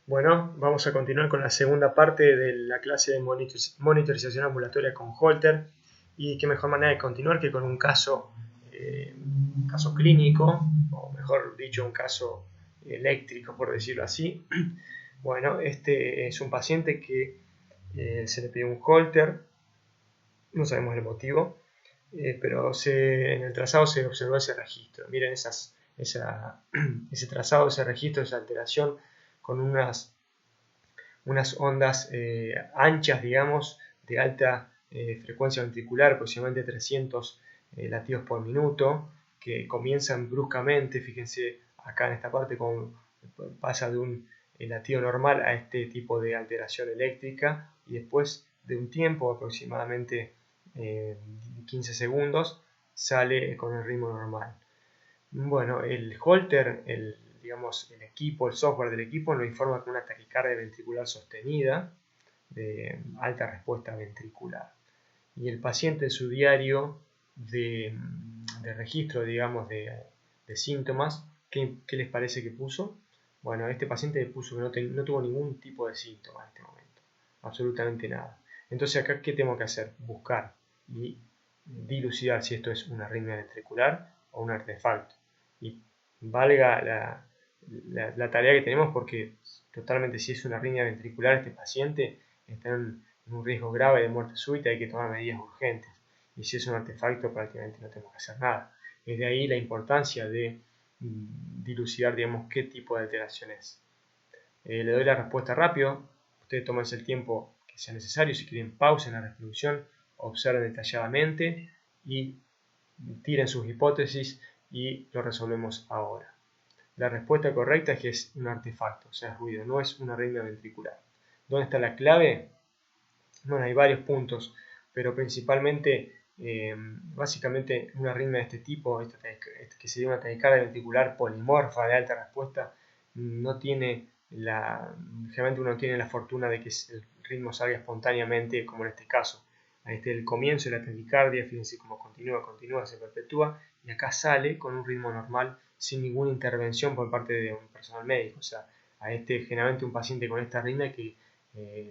Bueno, vamos a continuar con la segunda parte de la clase de monitorización ambulatoria con Holter. Y qué mejor manera de continuar que con un caso clínico, o mejor dicho, un caso eléctrico, por decirlo así. Bueno, este es un paciente que se le pidió un Holter, no sabemos el motivo, pero en el trazado se observó ese registro. Miren ese trazado, ese registro, esa alteración con unas ondas anchas, digamos, de alta frecuencia ventricular, aproximadamente 300 latidos por minuto, que comienzan bruscamente. Fíjense acá en esta parte cómo pasa de un latido normal a este tipo de alteración eléctrica, y después de un tiempo, aproximadamente 15 segundos, sale con el ritmo normal. Bueno, el Holter, digamos, el equipo, el software del equipo nos informa con una taquicardia ventricular sostenida de alta respuesta ventricular. Y el paciente en su diario de registro, digamos, de síntomas, ¿qué les parece que puso? Bueno, este paciente puso que no tuvo ningún tipo de síntoma en este momento, absolutamente nada. Entonces acá, ¿qué tengo que hacer? Buscar y dilucidar si esto es una arritmia ventricular o un artefacto. Y valga la tarea que tenemos, porque totalmente, si es una arritmia ventricular, este paciente está en un riesgo grave de muerte súbita, hay que tomar medidas urgentes. Y si es un artefacto, prácticamente no tenemos que hacer nada. Es de ahí la importancia de dilucidar, digamos, qué tipo de alteración es. Le doy la respuesta rápido. Ustedes tomen el tiempo que sea necesario. Si quieren, pausen la reproducción, observen detalladamente y tiren sus hipótesis y lo resolvemos ahora. La respuesta correcta es que es un artefacto, o sea, es ruido, no es una arritmia ventricular. ¿Dónde está la clave? Bueno, hay varios puntos, pero principalmente, básicamente, una arritmia de este tipo, que sería una taquicardia ventricular polimorfa de alta respuesta, generalmente uno tiene la fortuna de que el ritmo salga espontáneamente, como en este caso. Desde el comienzo de la taquicardia, fíjense cómo continúa, se perpetúa, y acá sale con un ritmo normal, sin ninguna intervención por parte de un personal médico. O sea, generalmente un paciente con esta arritmia hay que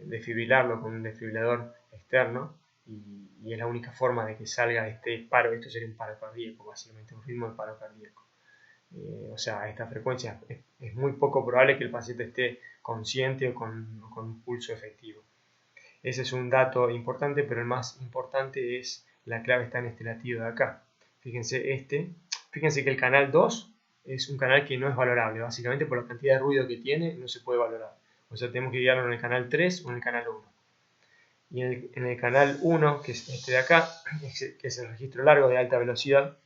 desfibrilarlo con un desfibrilador externo, y es la única forma de que salga este paro. Esto sería un paro cardíaco, básicamente un ritmo de paro cardíaco. O sea, a esta frecuencia es muy poco probable que el paciente esté consciente o con un pulso efectivo. Ese es un dato importante, pero el más importante es, la clave está en este latido de acá. Fíjense que el canal 2 es un canal que no es valorable, básicamente por la cantidad de ruido que tiene, no se puede valorar. O sea, tenemos que guiarlo en el canal 3 o en el canal 1. Y en el canal 1, que es este de acá, que es el registro largo de alta velocidad,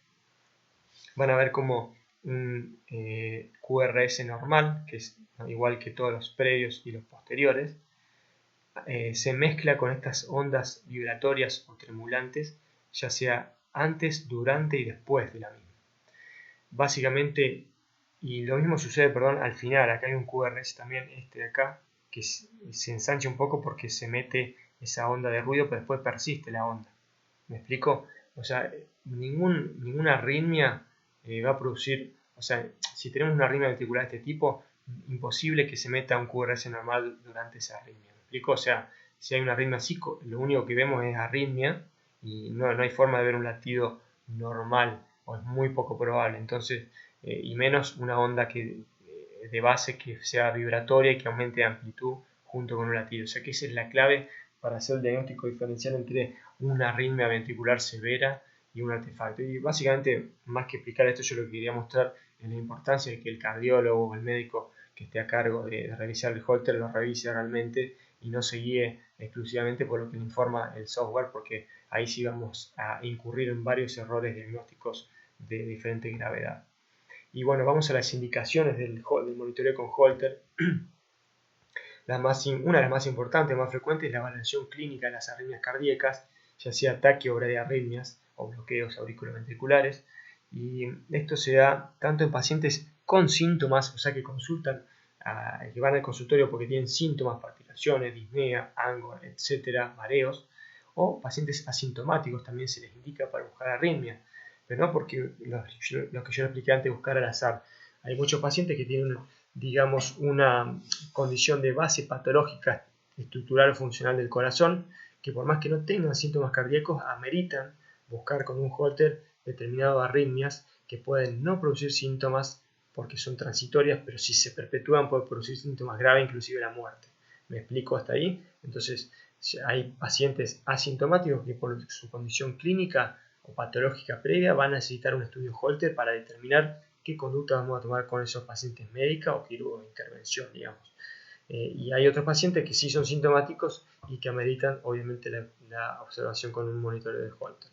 van a ver como un QRS normal, que es igual que todos los previos y los posteriores, se mezcla con estas ondas vibratorias o tremulantes, ya sea antes, durante y después de la misma. Básicamente, y lo mismo sucede, al final. Acá hay un QRS también, este de acá, que se ensancha un poco porque se mete esa onda de ruido, pero después persiste la onda. ¿Me explico? O sea, ninguna arritmia va a producir, o sea, si tenemos una arritmia ventricular de este tipo, imposible que se meta un QRS normal durante esa arritmia. ¿Me explico? O sea, si hay una arritmia así, lo único que vemos es arritmia, y no hay forma de ver un latido normal, o es muy poco probable. Entonces, y menos una onda de base que sea vibratoria y que aumente de amplitud junto con un latido. O sea, que esa es la clave para hacer el diagnóstico diferencial entre una arritmia ventricular severa y un artefacto. Y básicamente, más que explicar esto, yo lo que quería mostrar es la importancia de que el cardiólogo o el médico que esté a cargo de revisar el Holter lo revise realmente y no se guíe exclusivamente por lo que le informa el software, porque ahí sí vamos a incurrir en varios errores diagnósticos de diferente gravedad. Y bueno, vamos a las indicaciones del monitoreo con Holter. Una de las más importantes, más frecuentes, es la valoración clínica de las arritmias cardíacas, ya sea ataque o bradiarritmias o bloqueos auriculoventriculares. Y esto se da tanto en pacientes con síntomas, o sea que que van al consultorio porque tienen síntomas, palpitaciones, disnea, ángulo, etcétera, mareos, o pacientes asintomáticos también se les indica para buscar arritmia, pero no porque lo que yo expliqué antes, buscar al azar. Hay muchos pacientes que tienen digamos, una condición de base patológica, estructural o funcional del corazón, que por más que no tengan síntomas cardíacos, ameritan buscar con un holter determinadas arritmias que pueden no producir síntomas porque son transitorias, pero si se perpetúan pueden producir síntomas graves, inclusive la muerte. ¿Me explico hasta ahí? Entonces, hay pacientes asintomáticos que por su condición clínica o patológica previa van a necesitar un estudio Holter para determinar qué conducta vamos a tomar con esos pacientes, médica o quirúrgica de intervención, digamos. Y hay otros pacientes que sí son sintomáticos y que ameritan obviamente la observación con un monitoreo de Holter.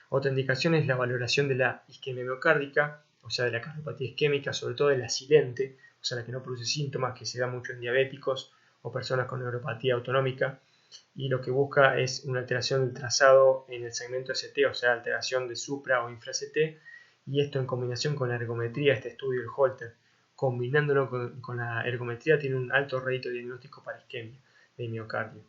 Otra indicación es la valoración de la isquemia miocárdica, o sea, de la cardiopatía isquémica, sobre todo de la silente, o sea, la que no produce síntomas, que se da mucho en diabéticos o personas con neuropatía autonómica, y lo que busca es una alteración del trazado en el segmento ST, o sea, alteración de supra o infra-ST, y esto en combinación con la ergometría, este estudio del Holter, combinándolo con la ergometría, tiene un alto rédito diagnóstico para isquemia de miocardio.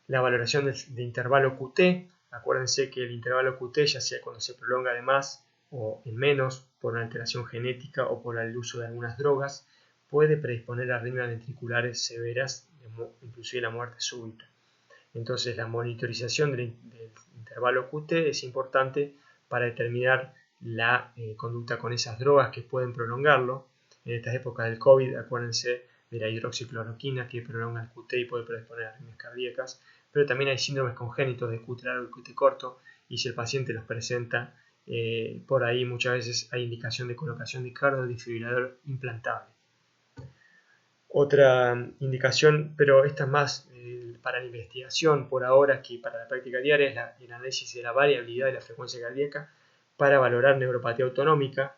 La valoración de intervalo QT, acuérdense que el intervalo QT, ya sea cuando se prolonga de más o en menos por una alteración genética o por el uso de algunas drogas, puede predisponer a arritmias ventriculares severas, inclusive la muerte súbita. Entonces la monitorización del intervalo QT es importante para determinar la conducta con esas drogas que pueden prolongarlo. En estas épocas del COVID, acuérdense de la hidroxicloroquina que prolonga el QT y puede predisponer a arritmias cardíacas, pero también hay síndromes congénitos de QT largo y QT corto, y si el paciente los presenta, por ahí muchas veces hay indicación de colocación de cardiodesfibrilador implantable. Otra indicación, pero esta es más para la investigación por ahora que para la práctica diaria, es el análisis de la variabilidad de la frecuencia cardíaca para valorar neuropatía autonómica.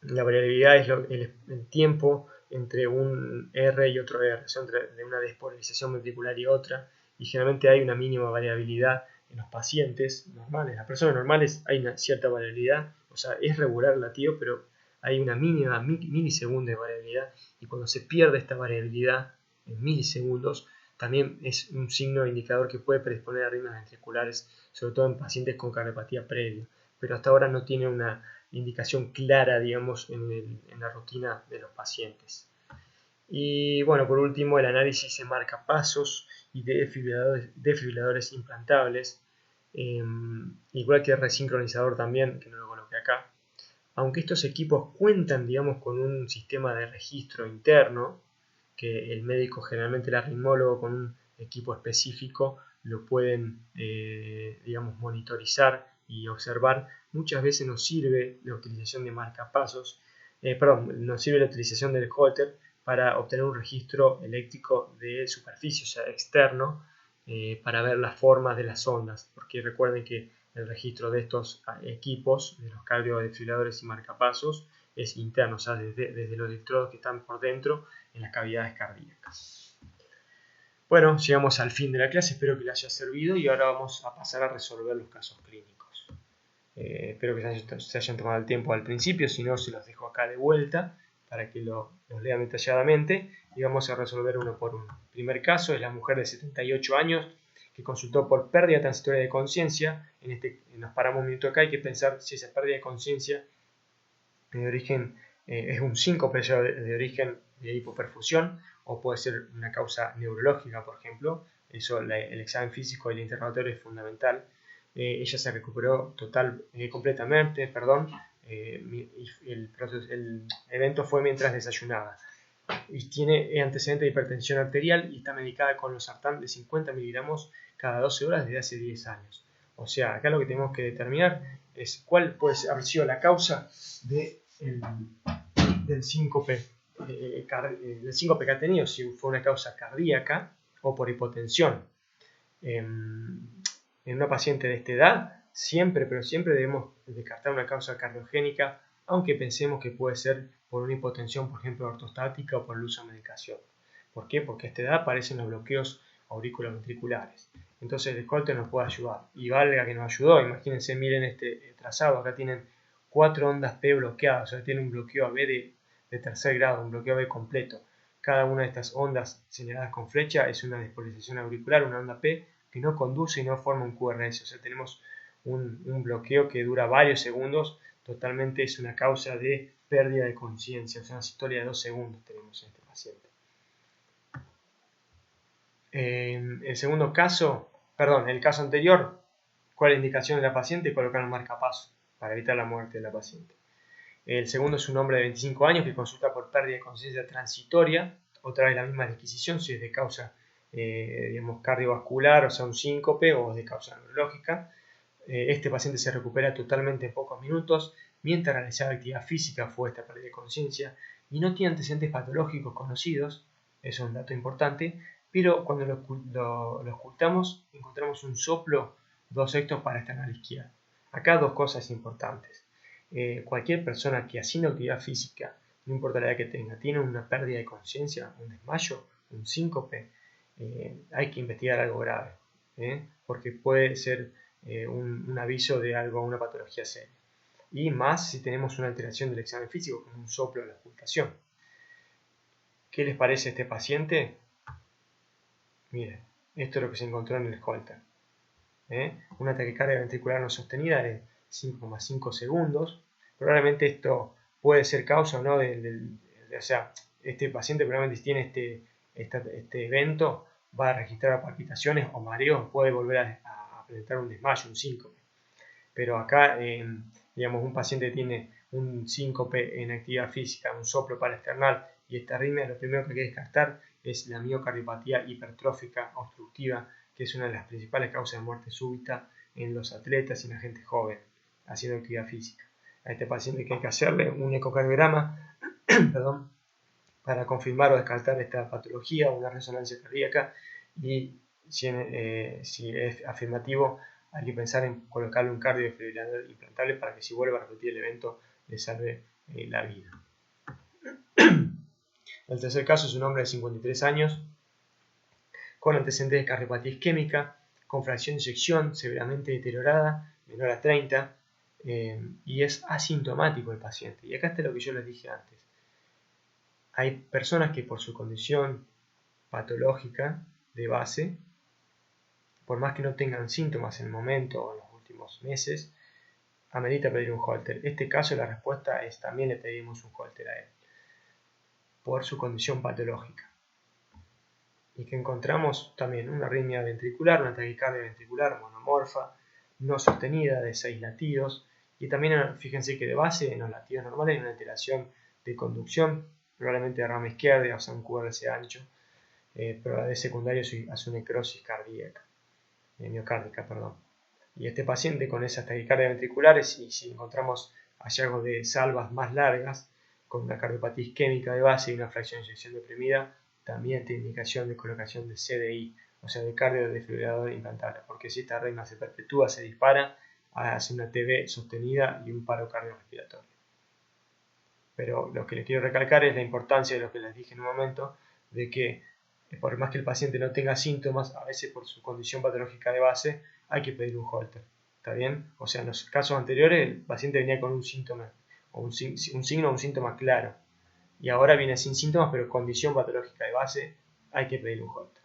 La variabilidad es el tiempo entre un R y otro R, o sea, entre una despolarización ventricular y otra, y generalmente hay una mínima variabilidad en los pacientes normales. En las personas normales hay una cierta variabilidad, o sea, es regular el latido, pero hay una mínima milisegundo de variabilidad, y cuando se pierde esta variabilidad en milisegundos, también es un signo indicador que puede predisponer a arritmias ventriculares, sobre todo en pacientes con cardiopatía previa, pero hasta ahora no tiene una indicación clara, digamos, en la rutina de los pacientes. Y bueno, por último, el análisis de marcapasos y de desfibriladores implantables, igual que el resincronizador también, que no lo coloqué acá. Aunque estos equipos cuentan, digamos, con un sistema de registro interno, que el médico, generalmente el arritmólogo con un equipo específico, lo pueden, digamos, monitorizar y observar, muchas veces nos sirve la utilización de marcapasos, nos sirve la utilización del Holter para obtener un registro eléctrico de superficie, o sea, externo, para ver las formas de las ondas, porque recuerden que el registro de estos equipos, de los cardiodesfibriladores y marcapasos, es interno, o sea, desde los electrodos que están por dentro en las cavidades cardíacas. Bueno, llegamos al fin de la clase, espero que les haya servido y ahora vamos a pasar a resolver los casos clínicos. Espero que se hayan tomado el tiempo al principio, si no se los dejo acá de vuelta para que los lean detalladamente y vamos a resolver uno por uno. El primer caso es la mujer de 78 años que consultó por pérdida transitoria de conciencia. Nos paramos un minuto acá, hay que pensar si esa pérdida de conciencia de origen es un síncope de origen de hipoperfusión o puede ser una causa neurológica, por ejemplo. Eso, el examen físico y el interrogatorio es fundamental. Ella se recuperó completamente, el evento fue mientras desayunaba. Y tiene antecedentes de hipertensión arterial y está medicada con losartán de 50 miligramos cada 12 horas desde hace 10 años. O sea, acá lo que tenemos que determinar es cuál puede haber sido la causa del síncope que ha tenido, si fue una causa cardíaca o por hipotensión. En una paciente de esta edad, siempre debemos descartar una causa cardiogénica, aunque pensemos que puede ser por una hipotensión, por ejemplo, ortostática o por el uso de medicación. ¿Por qué? Porque a esta edad aparecen los bloqueos auriculoventriculares. Entonces el Holter nos puede ayudar. Y valga que nos ayudó, imagínense, miren este trazado, acá tienen 4 ondas P bloqueadas, o sea, tiene un bloqueo AB de tercer grado, un bloqueo AB completo. Cada una de estas ondas señaladas con flecha es una despolarización auricular, una onda P, que no conduce y no forma un QRS, o sea, tenemos un bloqueo que dura varios segundos, totalmente es una causa de pérdida de conciencia, o sea, una historia de 2 segundos tenemos en este paciente. El segundo caso, perdón, el caso anterior, ¿cuál es la indicación de la paciente? Colocar un marcapaso para evitar la muerte de la paciente. El segundo es un hombre de 25 años que consulta por pérdida de conciencia transitoria, otra vez la misma disquisición, si es de causa digamos, cardiovascular, o sea, un síncope, o de causa neurológica. Este paciente se recupera totalmente en pocos minutos, mientras realizaba actividad física fue esta pérdida de conciencia, y no tiene antecedentes patológicos conocidos, eso es un dato importante, pero cuando lo ocultamos encontramos un soplo 2/6 para external izquierda. Acá dos cosas importantes. Cualquier persona que haciendo actividad física, no importa la edad que tenga, tiene una pérdida de conciencia, un desmayo, un síncope, hay que investigar algo grave, porque puede ser un aviso de algo, una patología seria. Y más si tenemos una alteración del examen físico, como un soplo o la ocultación. ¿Qué les parece a este paciente? Miren, esto es lo que se encontró en el Holter. Una taquicardia ventricular no sostenida de 5,5 segundos. Probablemente esto puede ser causa o no o sea, este paciente probablemente si tiene este evento va a registrar palpitaciones o mareos, puede volver a presentar un desmayo, un síncope. Pero acá, digamos, un paciente tiene un síncope en actividad física, un soplo paraesternal y esta arritmia, lo primero que hay que descartar es la miocardiopatía hipertrófica obstructiva, que es una de las principales causas de muerte súbita en los atletas y en la gente joven haciendo actividad física. A este paciente hay que hacerle un ecocardiograma perdón, para confirmar o descartar esta patología, una resonancia cardíaca, y si es afirmativo hay que pensar en colocarle un cardiofibrilador implantable para que si vuelve a repetir el evento le salve la vida. El tercer caso es un hombre de 53 años con antecedentes de cardiopatía isquémica, con fracción de eyección severamente deteriorada, menor a 30, y es asintomático el paciente. Y acá está lo que yo les dije antes. Hay personas que por su condición patológica de base, por más que no tengan síntomas en el momento o en los últimos meses, amerita pedir un Holter. En este caso la respuesta es también le pedimos un Holter a él, por su condición patológica. Y que encontramos también una arritmia ventricular, una taquicardia ventricular monomorfa, no sostenida, de 6 latidos, y también fíjense que de base en los latidos normales hay una alteración de conducción, probablemente de rama izquierda, o sea un QRS ancho, pero de secundario hace una necrosis cardíaca, miocárdica, perdón. Y este paciente con esas taquicardias ventriculares, y si encontramos hallazgos de salvas más largas, con una cardiopatía isquémica de base y una fracción de eyección deprimida, también tiene indicación de colocación de CDI, o sea de cardiodefibrilador implantable, porque si esta arritmia se perpetúa, se dispara, hace una TB sostenida y un paro cardiorrespiratorio. Pero lo que les quiero recalcar es la importancia de lo que les dije en un momento, de que por más que el paciente no tenga síntomas, a veces por su condición patológica de base, hay que pedir un Holter. ¿Está bien? O sea, en los casos anteriores el paciente venía con un síntoma, o un signo o un síntoma claro. Y ahora viene sin síntomas, pero condición patológica de base, hay que pedir un Holter.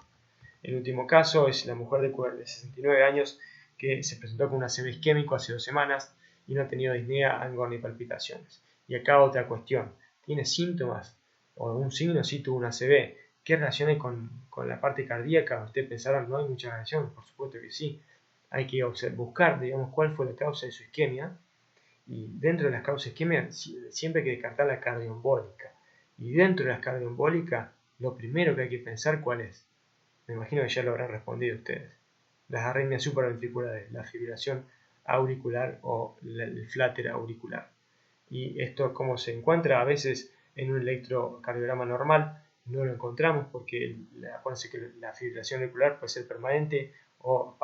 El último caso es la mujer de 69 años que se presentó con un ACV isquémico hace 2 semanas y no ha tenido disnea, angor ni palpitaciones. Y acá otra cuestión, ¿tiene síntomas o un signo? Sí tuvo un ACV. ¿Qué relación hay con la parte cardíaca? Ustedes pensarán, no hay mucha relación, por supuesto que sí. Hay que buscar, digamos, cuál fue la causa de su isquemia, y dentro de las causas de isquemia siempre hay que descartar la cardioembólica. Y dentro de la cardioembólica, lo primero que hay que pensar, ¿cuál es? Me imagino que ya lo habrán respondido ustedes. Las arritmias supraventriculares, la fibrilación auricular o el flutter auricular. Y esto, ¿cómo se encuentra? A veces en un electrocardiograma normal no lo encontramos porque acuérdense que la fibrilación auricular puede ser permanente o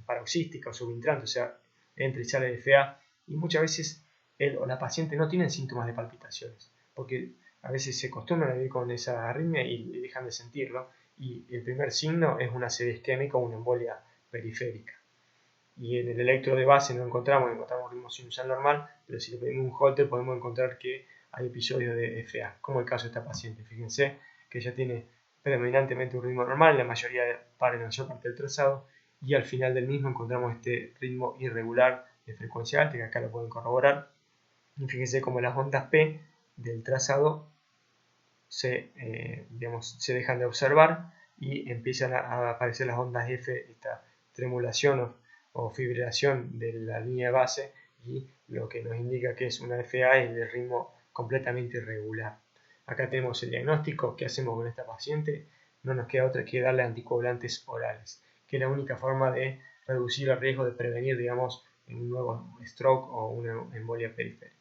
paroxística o subintrante, o sea, entra y sale de FA, y muchas veces él o la paciente no tienen síntomas de palpitaciones, porque a veces se acostumbran a vivir con esa arritmia y dejan de sentirlo, y el primer signo es una ACV isquémica o una embolia periférica. Y en el electro de base no encontramos ritmo sinusal normal, pero si le pedimos un Holter podemos encontrar que hay episodios de FA, como el caso de esta paciente. Fíjense que ella tiene predominantemente un ritmo normal, en la mayoría para la mayor parte del trazado, y al final del mismo encontramos este ritmo irregular de frecuencia alta, que acá lo pueden corroborar, Y fíjense cómo las ondas P del trazado se dejan de observar y empiezan a aparecer las ondas F, esta tremulación o fibrilación de la línea de base, y lo que nos indica que es una FA es de ritmo completamente irregular. Acá tenemos el diagnóstico. ¿Qué hacemos con esta paciente? No nos queda otra que darle anticoagulantes orales, que es la única forma de reducir el riesgo de prevenir, digamos, un nuevo stroke o una embolia periférica.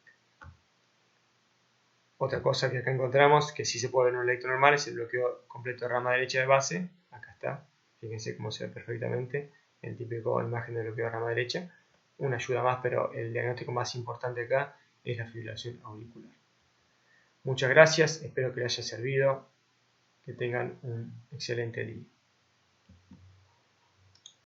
Otra cosa que acá encontramos, que sí se puede ver en un electro normal, es el bloqueo completo de rama derecha de base. Acá está, fíjense cómo se ve perfectamente el típico imagen de bloqueo de rama derecha. Una ayuda más, pero el diagnóstico más importante acá es la fibrilación auricular. Muchas gracias, espero que les haya servido, que tengan un excelente día.